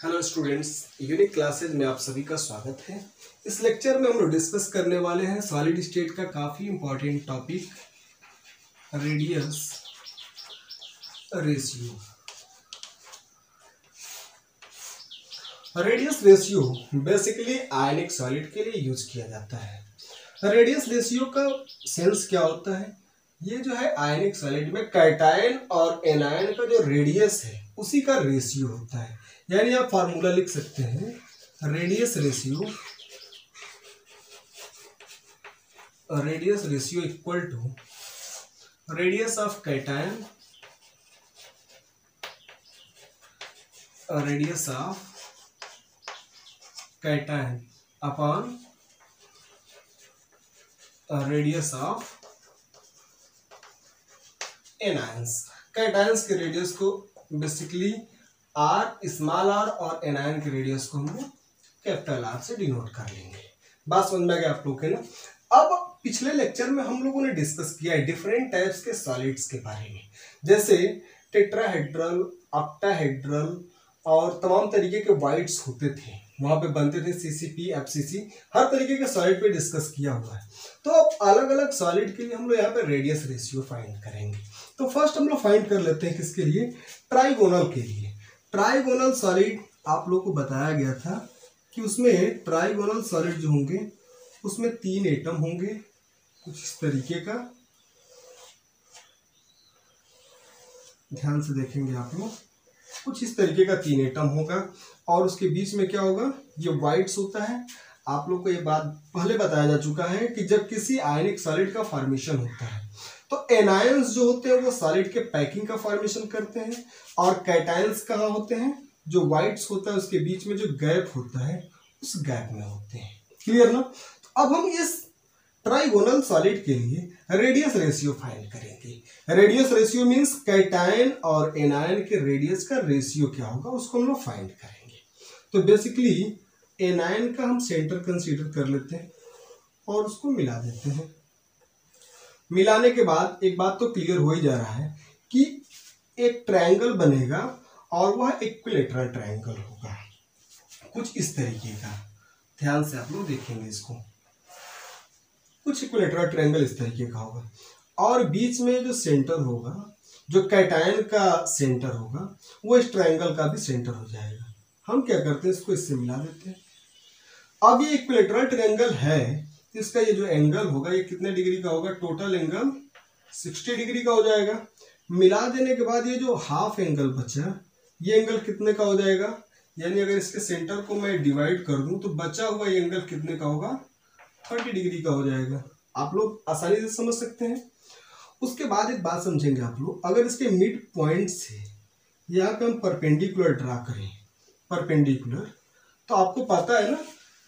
Hello students, unique classes में आप सभी का स्वागत है। इस लेक्चर में हम लोग डिस्कस करने वाले हैं सॉलिड स्टेट का काफ़ी important topic radius ratio. Radius ratio basically आयनिक सॉलिड के लिए यूज किया जाता है। रेडियस रेशियो का सेंस क्या होता है? ये जो है आयनिक सॉलिड में कैटायन और एनायन का जो रेडियस है उसी का रेशियो होता है। यानी आप फार्मूला लिख सकते हैं radius ratio equal to radius of cation upon radius of anions. Cations के रेडियस को बेसिकली आर, स्मॉल आर, और एनायन के रेडियस को हम लोग कैपिटल आर से डिनोट कर लेंगे। बात समझ में आ गया आप लोग के ना? अब पिछले लेक्चर में हम लोगों ने डिस्कस किया है डिफरेंट टाइप्स के सॉलिड्स के बारे में, जैसे टेट्राहेड्रल, ऑक्टाहेड्रल और तमाम तरीके के वाइट्स होते थे, वहां पे बनते थे सीसीपी, एफसीसी, हर तरीके के सॉलिड पे डिस्कस किया हुआ है। तो अब अलग अलग सॉलिड के लिए हम लोग यहाँ पे रेडियस रेशियो फाइंड करेंगे। तो फर्स्ट हम लोग फाइंड कर लेते हैं किसके लिए? ट्राइगोनल के लिए। ट्राइगोनल सॉलिड आप लोग को बताया गया था कि उसमें ट्राइगोनल सॉलिड जो होंगे उसमें 3 एटम होंगे, कुछ इस तरीके का, ध्यान से देखेंगे आप लोग, कुछ इस तरीके का 3 एटम होगा और उसके बीच में क्या होगा? ये वाइट्स होता है। आप लोग को ये बात पहले बताया जा चुका है कि जब किसी आयनिक सॉलिड का फॉर्मेशन होता है तो एनायंस जो होते हैं वो सॉलिड के पैकिंग का फॉर्मेशन करते हैं, और कैटायंस कहाँ होते हैं? जो वाइट्स होता है उसके बीच में जो गैप होता है उस गैप में होते हैं। क्लियर ना? तो अब हम इस ट्राइगोनल सॉलिड के लिए रेडियस रेशियो फाइंड करेंगे। रेडियस रेशियो मींस कैटायन और एनायन के रेडियस का रेशियो क्या होगा उसको हम लोग फाइंड करेंगे। तो बेसिकली एनायन का हम सेंटर कंसीडर कर लेते हैं और उसको मिला देते हैं। मिलाने के बाद एक बात तो क्लियर हो ही जा रहा है कि एक ट्रायंगल बनेगा और वह इक्विलेटरल ट्रायंगल होगा, कुछ इस तरीके का। ध्यान से आप लोग देखेंगे इसको, कुछ इक्विलेटरल ट्रायंगल इस तरीके का होगा, और बीच में जो सेंटर होगा, जो कैटायन का सेंटर होगा, वो इस ट्रायंगल का भी सेंटर हो जाएगा। हम क्या करते हैं, इसको इससे मिला देते हैं। अब ये इक्विलेटरल ट्रायंगल है, इसका ये जो एंगल होगा ये कितने डिग्री का होगा? टोटल एंगल 60 डिग्री का हो जाएगा। मिला देने के बाद ये जो हाफ एंगल बचा, ये एंगल कितने का हो जाएगा? यानी अगर इसके सेंटर को मैं डिवाइड कर दूं तो बचा हुआ ये एंगल कितने का होगा? 30 डिग्री का हो जाएगा। आप लोग आसानी से समझ सकते हैं। उसके बाद एक बात समझेंगे आप लोग, अगर इसके मिड पॉइंट से यहाँ पे हम परपेंडिकुलर ड्रा करें, परपेंडिकुलर, तो आपको पता है ना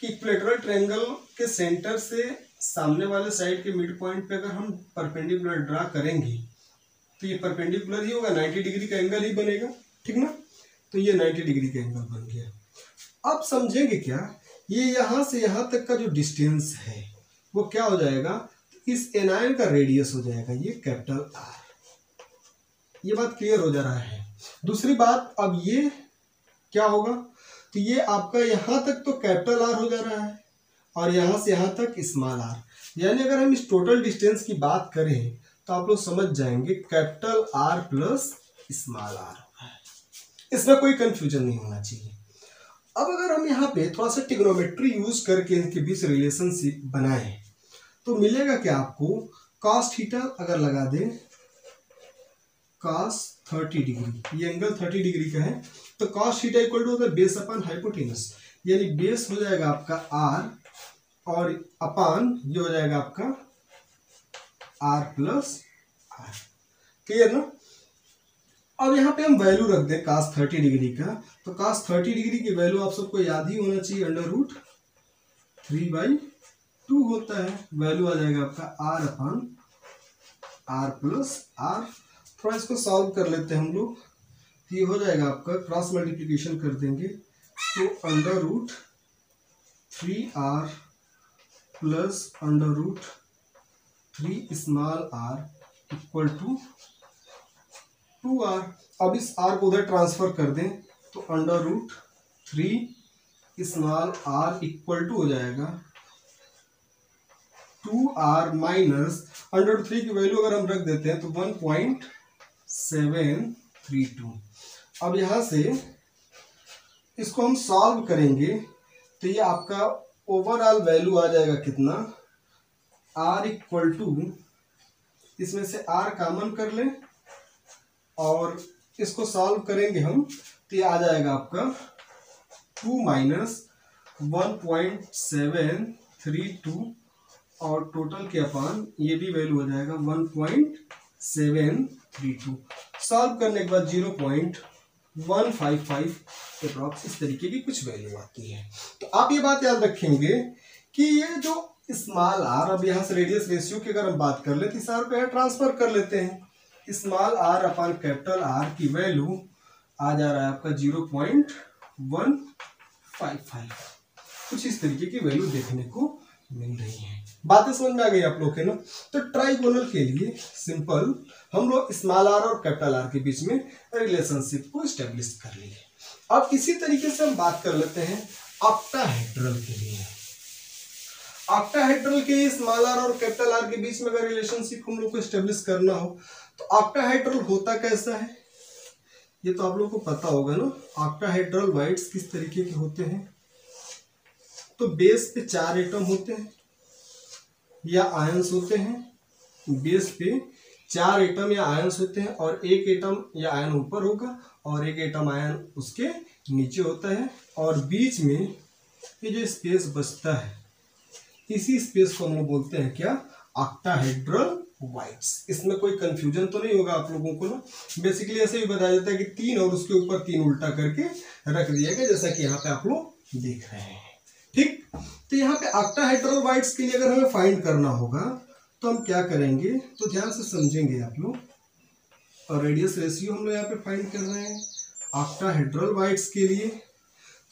कि इक्विलेटरल ट्रायंगल के सेंटर से सामने वाले साइड के मिड पॉइंट पे अगर हम परपेंडिकुलर ड्रा करेंगे तो ये परपेंडिकुलर ही होगा, 90 डिग्री का एंगल ही बनेगा, ठीक ना? तो ये 90 डिग्री का एंगल बन गया। अब समझेंगे क्या, ये यहाँ से यहाँ तक का जो डिस्टेंस है वो क्या हो जाएगा? इस एनायन का रेडियस हो जाएगा ये कैपिटल आर। ये बात क्लियर हो जा रहा है। दूसरी बात, अब ये क्या होगा? तो ये आपका यहाँ तक तो कैपिटल आर हो जा रहा है और यहाँ से यहाँ तक स्मॉल आर। यानी अगर हम इस टोटल डिस्टेंस की बात करें तो आप लोग समझ जाएंगे capital R plus small R होगा। इसमें कोई कंफ्यूजन नहीं होना चाहिए। अब अगर हम यहाँ पे थोड़ा सा ट्रिग्नोमेट्री यूज करके इनके बीच रिलेशनशिप बनाएं तो मिलेगा क्या आपको? कॉस थीटा अगर लगा दें, कॉस 30 डिग्री, ये एंगल 30 डिग्री का है, तो कॉस थीटा इक्वल टू होता है बेस अपॉन हाइपोटेनस। यानी बेस हो जाएगा आपका आर और अपान ये हो जाएगा आपका आर प्लस आर। क्लियर ना? अब यहाँ पे हम वैल्यू रख दें cos 30 डिग्री का, तो cos 30 डिग्री की वैल्यू आप सबको याद ही होना चाहिए, √3/2 होता है। वैल्यू आ जाएगा आपका R upon R plus R. थोड़ा इसको सॉल्व कर लेते हैं हम लोग। ये हो जाएगा आपका, क्रॉस मल्टीप्लिकेशन कर देंगे तो √3r plus √3 small r equal to 2r। अब इस r को उधर ट्रांसफर कर दें तो √3 3 स्मॉल r इक्वल टू हो जाएगा 2r माइनस √3 की वैल्यू अगर हम रख देते हैं तो 1.732। अब यहाँ से इसको हम सॉल्व करेंगे तो ये आपका ओवरऑल वैल्यू आ जाएगा कितना, r इक्वल टू, इसमें से r कॉमन कर लें और इसको सॉल्व करेंगे हम तो ये आ जाएगा आपका 2 माइनस 1.732 और टोटल के अपान ये भी वैल्यू हो जाएगा 1.732। सॉल्व करने के बाद 0.155 अप्रॉक्स इस तरीके की कुछ वैल्यू आती है। तो आप ये बात याद रखेंगे कि ये जो स्मॉल आर, अब यहाँ से रेडियस रेशियो की अगर हम बात कर ले तो इस आर को यहाँ ट्रांसफर कर लेते हैं। Small R upon capital R की वैल्यू आ जा रहा है आपका 0.155। कुछ इस तरीके की वैल्यू देखने को मिल रही है। बातें समझ में आ गई आप लोग के ना। तो ट्राइगोनल के लिए सिंपल हम लोग स्मॉल आर और कैपिटल आर के बीच में रिलेशनशिप को स्टेब्लिश कर लिए। अब इसी तरीके से हम बात कर लेते हैं ऑक्टाहेड्रल के लिए। ऑक्टाहेड्रल के स्मॉल आर और कैपिटल आर के बीच में अगर रिलेशनशिप हम लोग को स्टेब्लिश करना हो तो ऑक्टाहेड्रल होता कैसा है ये तो आप लोग को पता होगा ना। ऑक्टाहेड्रल वाइड्स किस तरीके के होते हैं, तो बेस पे 4 एटम होते हैं या आयंस होते हैं। बेस पे 4 एटम या आयंस होते हैं और एक एटम या आयन ऊपर होगा और एक एटम आयन उसके नीचे होता है और बीच में ये जो स्पेस बचता है इसी स्पेस को हम लोग बोलते हैं क्या, ऑक्टाहेड्रल वाइड्स। इसमें कोई कंफ्यूजन तो नहीं होगा आप लोगों को ना। बेसिकली ऐसे ही बताया जाता है कि 3 और उसके ऊपर 3 उल्टा करके रख दिया गया, जैसा कि यहाँ पे आप लोग देख रहे हैं। ठीक, तो यहाँ पे ऑक्टाहेड्रल वाइड्स के लिए अगर हमें फाइंड करना होगा तो हम क्या करेंगे, तो ध्यान से समझेंगे आप लोग। और रेडियस रेशियो हम लोग यहाँ पे फाइंड कर रहे हैं ऑक्टाहेड्रल वाइड्स के लिए।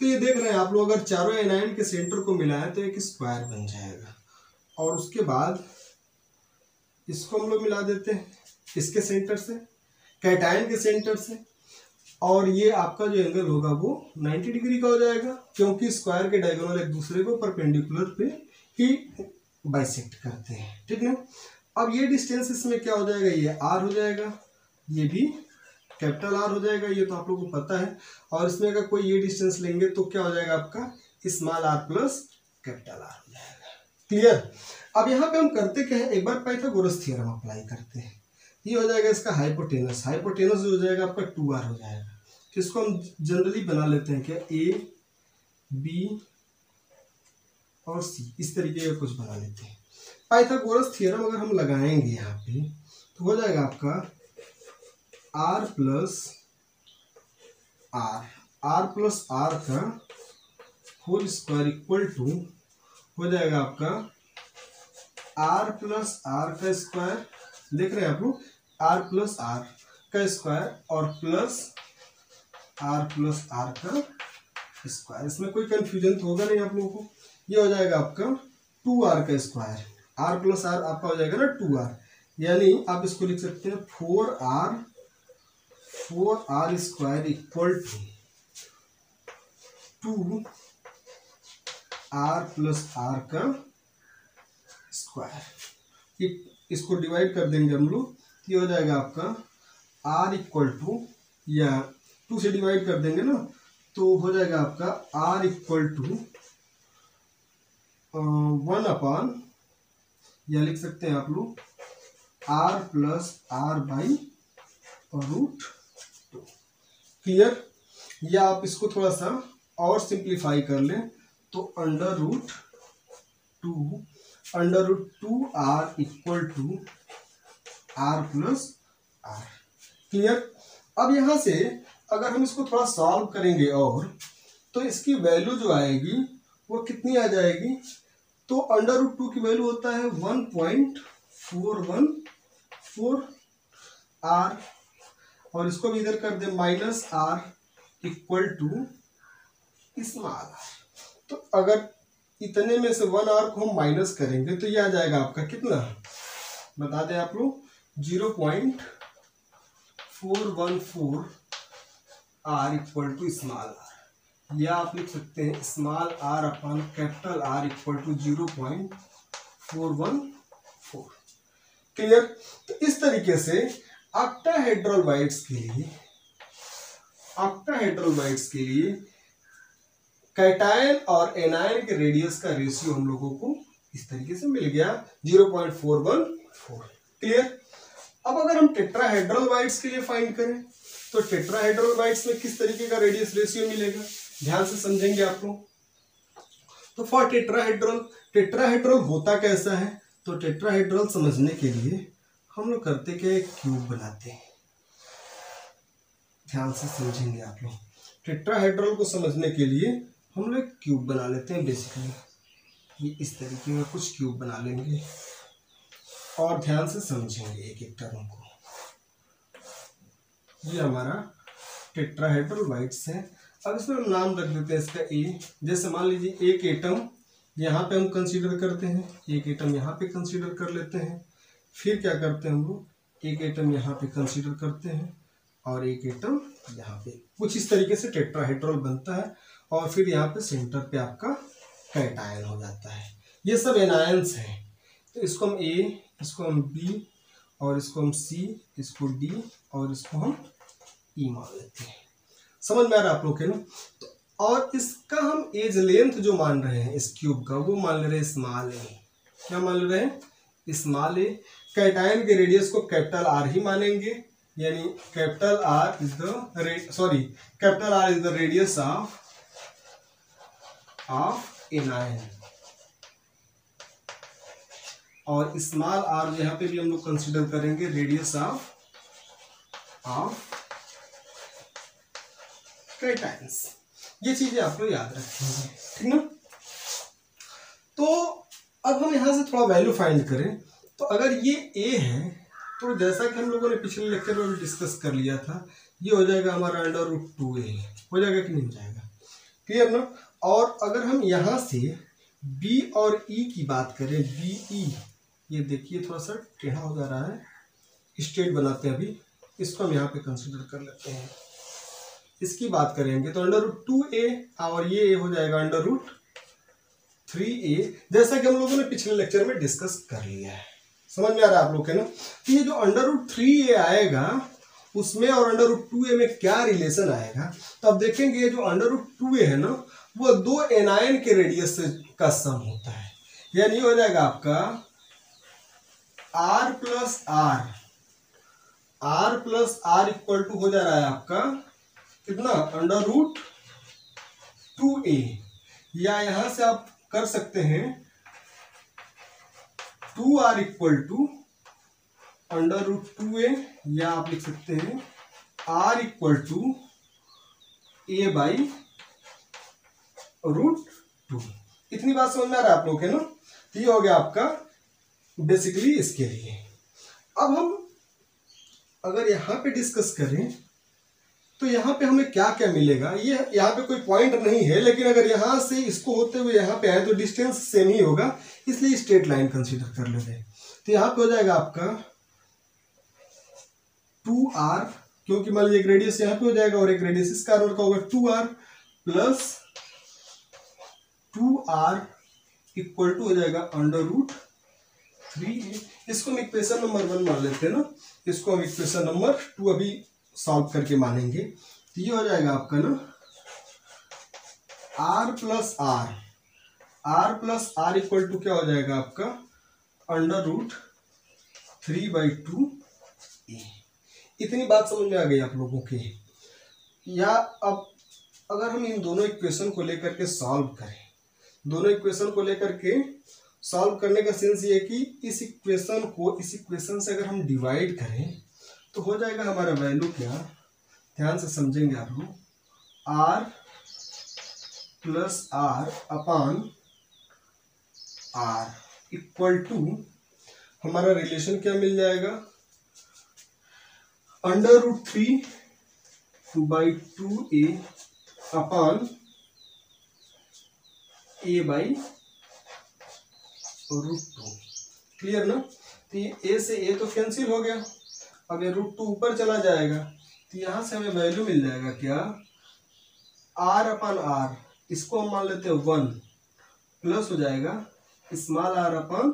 तो ये देख रहे हैं आप लोग, अगर चारों एनायन के सेंटर को मिलाएं तो एक स्क्वायर बन जाएगा और उसके बाद इसको हम लोग मिला देते हैं इसके सेंटर से, कैटायन के सेंटर से, और ये आपका जो एंगल होगा वो 90 डिग्री का हो जाएगा क्योंकि स्क्वायर के डायगोनल एक दूसरे को परपेंडिकुलर पे ही बाइसेक्ट करते हैं। ठीक ना। अब ये डिस्टेंस इसमें क्या हो जाएगा, ये आर हो जाएगा, ये भी कैपिटल आर हो जाएगा, ये तो आप लोगों को पता है। और इसमें अगर कोई ये डिस्टेंस लेंगे तो क्या हो जाएगा आपका small R plus capital R हो जाएगा। क्लियर। अब यहाँ पे हम करते क्या है, एक बार पाइथागोरस थ्योरम अप्लाई करते हैं। ये हो जाएगा इसका हाइपोटेनस, हाइपोटेनस जो हो जाएगा आपका 2r हो जाएगा। तो इसको हम जनरली बना लेते हैं क्या, a b और c, इस तरीके का कुछ बना लेते हैं। पाइथागोरस थ्योरम अगर हम लगाएंगे यहाँ पे तो हो जाएगा आपका r प्लस आर का होल स्क्वायर इक्वल टू हो जाएगा आपका r प्लस आर का स्क्वायर, देख रहे हैं आप लोग, r प्लस आर का स्क्वायर और प्लस r प्लस आर का स्क्वायर। इसमें कोई कंफ्यूजन तो होगा नहीं आप लोगों को। ये हो जाएगा आपका 2r का स्क्वायर, r प्लस आर आपका हो जाएगा ना 2r, यानी आप इसको लिख सकते हैं 4r square equal to 2r plus R का स्क्वायर। इसको डिवाइड कर देंगे हम लोग, ये हो जाएगा आपका r इक्वल टू, या 2 से डिवाइड कर देंगे ना तो हो जाएगा आपका r इक्वल टू 1 अपॉन, या लिख सकते हैं आप लोग r plus R by √2। Clear. या आप इसको थोड़ा सा और सिंप्लीफाई कर लें तो √2r equal to r plus R. Clear. अब यहाँ से अगर हम इसको थोड़ा सॉल्व करेंगे और तो इसकी वैल्यू जो आएगी वो कितनी आ जाएगी, तो √2 की वैल्यू होता है 1.414 r, और इसको भी इधर कर दे minus r equal to small r। तो अगर इतने में से 1r को हम माइनस करेंगे तो ये आ जाएगा आपका कितना, बता दें आप लोग, 0.414 r equal to small r। या आप लिख सकते हैं small r upon capital R equal to 0.414। Clear. तो इस तरीके से ऑक्टाहेड्रल बाइट्स के लिए कैटायन और एनायन के रेडियस का रेशियो हम लोगों को इस तरीके से मिल गया 0.414। क्लियर। अब अगर हम टेट्राहेड्रल बाइट्स के लिए फाइंड करें तो टेट्राहेड्रल बाइट्स में किस तरीके का रेडियस रेशियो मिलेगा, ध्यान से समझेंगे आप लोग। तो फॉर टेट्राहेड्रल होता कैसा है, तो टेट्राहेड्रल समझने के लिए हम लोग करते क्या, एक क्यूब बनाते हैं। ध्यान से समझेंगे आप लोग। टेट्राहेड्रल को समझने के लिए हम लोग क्यूब बना लेते हैं। बेसिकली ये इस तरीके का कुछ क्यूब बना लेंगे और ध्यान से समझेंगे एक एक टर्म को। ये हमारा टेट्राहेड्रल बाइट्स है। अब इसमें हम नाम रख देते हैं इसका ए। जैसे मान लीजिए एक एटम यहाँ पे हम कंसीडर करते हैं, एक एटम यहाँ पे कंसीडर कर लेते हैं, फिर क्या करते हैं हम लोग, एक एटम यहाँ पे कंसीडर करते हैं और एक एटम यहाँ पे। कुछ इस तरीके से टेट्राहेड्रल बनता है और फिर यहाँ पे सेंटर पे आपका कैटायन हो जाता है। ये सब एनायंस हैं। तो इसको हम ए, इसको हम बी और इसको हम सी, इसको डी और इसको हम ई मान लेते हैं। समझ में आ रहा है आप लोग के ना। तो और इसका हम एज लेंथ जो मान रहे हैं इस क्यूब का, वो मान ले रहे हैं स्मॉल ए। क्या मान ले रहे हैं, स्मॉल ए। कैटायन के रेडियस को कैपिटल आर ही मानेंगे, यानी capital R is the radius of anion. और स्मॉल आर यहाँ पे भी हम लोग कंसीडर करेंगे रेडियस ऑफ कैटायंस। ये चीजें आप लोग याद रखेंगे, ठीक ना। तो अब हम यहाँ से थोड़ा वैल्यू फाइंड करें। तो अगर ये ए है तो जैसा कि हम लोगों ने पिछले लेक्चर में डिस्कस कर लिया था, ये हो जाएगा हमारा √2a। हो जाएगा कि नहीं हो जाएगा, क्लियर ना। और अगर हम यहाँ से b और e की बात करें, BE, ये देखिए थोड़ा सा टेढ़ा हो जा रहा है, स्ट्रेट बनाते हैं। अभी इसको हम यहाँ पे कंसिडर कर लेते हैं। इसकी बात करेंगे तो √2a और ये हो जाएगा √3a, जैसा कि हम लोगों ने पिछले लेक्चर में डिस्कस कर लिया है। समझ में आ रहा है आप लोग के ना। तो ये जो √3a आएगा उसमें और √2a में क्या रिलेशन आएगा, तो अब देखेंगे ये जो √2a है ना, वो दो एनायन के रेडियस का सम होता है। यानी हो जाएगा आपका r plus r equal to हो जा रहा है आपका कितना, √2a। या यहां से आप कर सकते हैं 2r इक्वल टू √2a, या आप लिख सकते हैं r equal to a by √2। इतनी बात समझ में आ रहा है आप लोग है ना। तो ये हो गया आपका बेसिकली इसके लिए। अब हम अगर यहाँ पे डिस्कस करें तो यहाँ पे हमें क्या क्या मिलेगा, ये यहाँ पे कोई पॉइंट नहीं है, लेकिन अगर यहाँ से इसको होते हुए यहाँ पे आए तो डिस्टेंस सेम ही होगा, इसलिए स्ट्रेट लाइन कंसीडर कर लेते हैं। तो यहाँ पे हो जाएगा आपका 2r, क्योंकि मान लीजिए एक रेडियस यहाँ पे हो जाएगा और एक रेडियस इस कार्नर का होगा, 2r plus 2r equal to हो जाएगा √3a। इसको हम इक्वेशन नंबर 1 मान लेते हैं ना, इसको हम इक्वेशन नंबर 2 अभी सॉल्व करके मानेंगे। तो ये हो जाएगा आपका ना r plus r equal to क्या हो जाएगा आपका √3/2a। इतनी बात समझ में आ गई आप लोगों के। या अब अगर हम इन दोनों इक्वेशन को लेकर के सॉल्व करें, दोनों इक्वेशन को लेकर के सॉल्व करने का सेंस ये है कि इस इक्वेशन को इस इक्वेशन से अगर हम डिवाइड करें तो हो जाएगा हमारा वैल्यू क्या, ध्यान से समझेंगे आप लोग, r plus r upon r equal to हमारा रिलेशन क्या मिल जाएगा, √3/2a अपॉन a/√2। क्लियर ना। तो ये a से a तो कैंसिल हो गया, अब ये √2 ऊपर चला जाएगा, तो यहां से हमें वैल्यू मिल जाएगा क्या, आर अपन आर, इसको हम मान लेते हैं 1 प्लस हो जाएगा स्मॉल आर अपन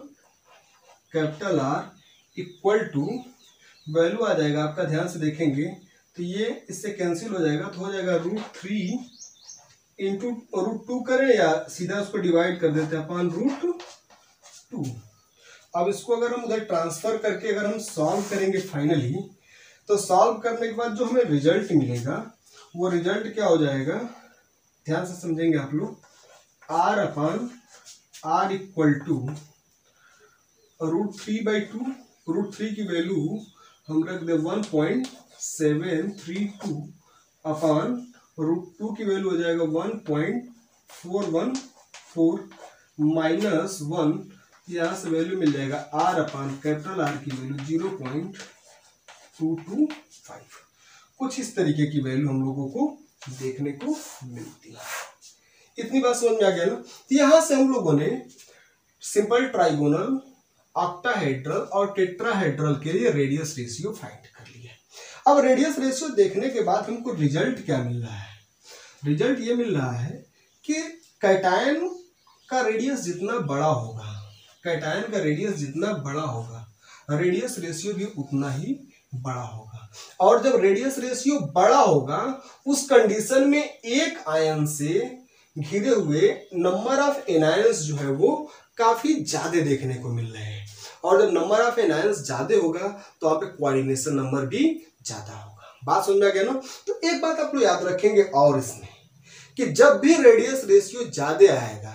capital R equal to value आ जाएगा आपका, ध्यान से देखेंगे तो ये इससे कैंसिल हो जाएगा, तो हो जाएगा √3 इंटू √2 करें या सीधा उसको डिवाइड कर देते हैं अपन √2। अब इसको अगर हम उधर ट्रांसफर करके अगर हम सॉल्व करेंगे फाइनली, तो सॉल्व करने के बाद जो हमें रिजल्ट मिलेगा वो रिजल्ट क्या हो जाएगा, ध्यान से समझेंगे आप लोग, R upon R equal to √3/2, √3 की वैल्यू हम रख दे 1.732 अपन √2 की वैल्यू हो जाएगा 1.414 माइनस 1, यहाँ से वैल्यू मिल जाएगा आर अपन कैपिटल आर की वैल्यू 0.225। कुछ इस तरीके की वैल्यू हम लोगों को देखने को मिलती है। इतनी बात समझ में आ गया ना। तो यहाँ से हम लोगों ने सिंपल ट्राइगोनल, ऑक्टाहेड्रल और टेट्राहेड्रल के लिए रेडियस रेशियो फाइंड कर लिया। अब रेडियस रेशियो देखने के बाद हमको रिजल्ट क्या मिल रहा है, रिजल्ट ये मिल रहा है कि कैटायन का रेडियस जितना बड़ा होगा, कैटायन का रेडियस जितना बड़ा होगा, रेडियस रेशियो भी उतना ही बड़ा होगा। और जब रेडियस रेशियो बड़ा होगा उस कंडीशन में एक आयन से घिरे हुए नंबर ऑफ एनायंस जो है वो काफी ज्यादा देखने को मिल रहे हैं। और जब नंबर ऑफ एनायंस ज्यादा होगा तो वहां पे कोऑर्डिनेशन नंबर भी ज्यादा होगा। बात समझ में आ गया ना। तो एक बात आप लोग याद रखेंगे और इसमें कि जब भी रेडियस रेशियो ज्यादा आएगा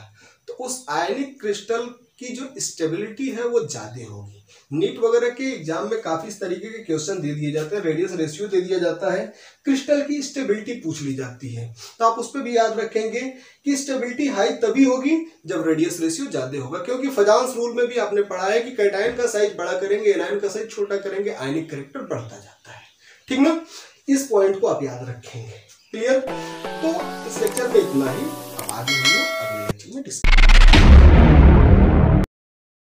तो उस आयनिक क्रिस्टल की जो स्टेबिलिटी है वो ज्यादा होगी। नीट वगैरह के एग्जाम में काफी इस तरीके के क्वेश्चन दे दिए जाते हैं, रेडियस रेशियो दे दिया जाता है, क्रिस्टल की स्टेबिलिटी पूछ ली जाती है, तो आप उस पर भी याद रखेंगे कि स्टेबिलिटी हाई तभी होगी जब रेडियस रेशियो ज्यादा होगा। क्योंकि फजांस रूल में भी आपने पढ़ा है कि कैटायन का साइज बड़ा करेंगे, एनायन का साइज छोटा करेंगे, आयनिक कैरेक्टर बढ़ता जाता है। ठीक ना, इस पॉइंट को आप याद रखेंगे। क्लियर? तो इस लेक्चर में इतना ही, अब आगे हम लोग अगले लेक्चर में डिस्कस